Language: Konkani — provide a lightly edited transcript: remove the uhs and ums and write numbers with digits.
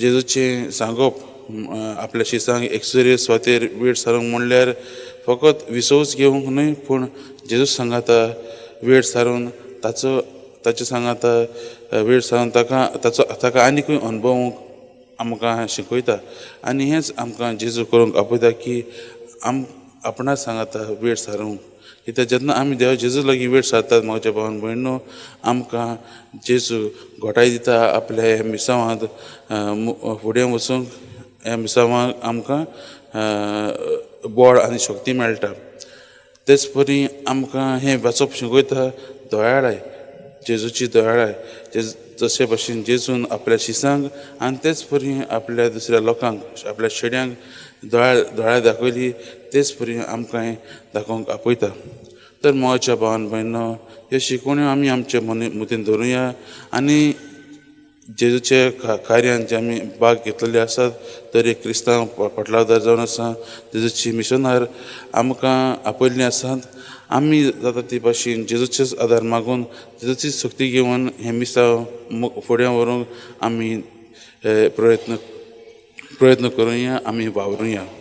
जेजूचें सांगप आपल्या शिसांक एकसुरे स्वातेर वेळ सारूंक म्हणल्यार फकत विसवूच घेवंक न्हय, पूण जेजू सांगाता वेळ सारून ताचे सांगाता वेळ सारून ताका आनिकूय अनुभवूंक आमकां शिकयता. आनी हेंच आमकां जेजू करूंक आपयता की आपणाच सांगाता वेळ सारूंक. कित्याक जेन्ना आमी देवा जेजू लागीं वेळ सारतात म्हाज्या भावान भयणो, आमकां जेजू घोटाय दिता आपल्या ह्या मिसावांत फुडें वचूंक. ह्या मिसावांक आमकां बळ आनी शक्ती मेळटा. तेच परी आमकां हें वाचप शिकयता दोळाराय, जेजूची दोळाराय. जशे भाशेन जेजून आपल्या शिसांक आनी तेच परी आपल्या दुसऱ्या लोकांक, आपल्या शेड्यांक दोळार दाखयली, तेच परी आमकां हें दाखोवंक आपयता. तर मोगाच्या भावान भयणो, ह्यो शिकवण्यो आमी आमचे मतीन दवरुया आनी जेजूच्या कार्यान जे आमी भाग घेतलेले आसात, तर एक क्रिस्तांव पाटलादार जावन आसा, जेजूची मिशनार आमकां आपयल्लीं आसात. आमी जाता ती भाशेन जेजूचेच आदार मागून, जेजूची सक्ती घेवन हें मिसाव फुडें व्हरूंक आमी प्रयत्न करुया, आमी वावरुया.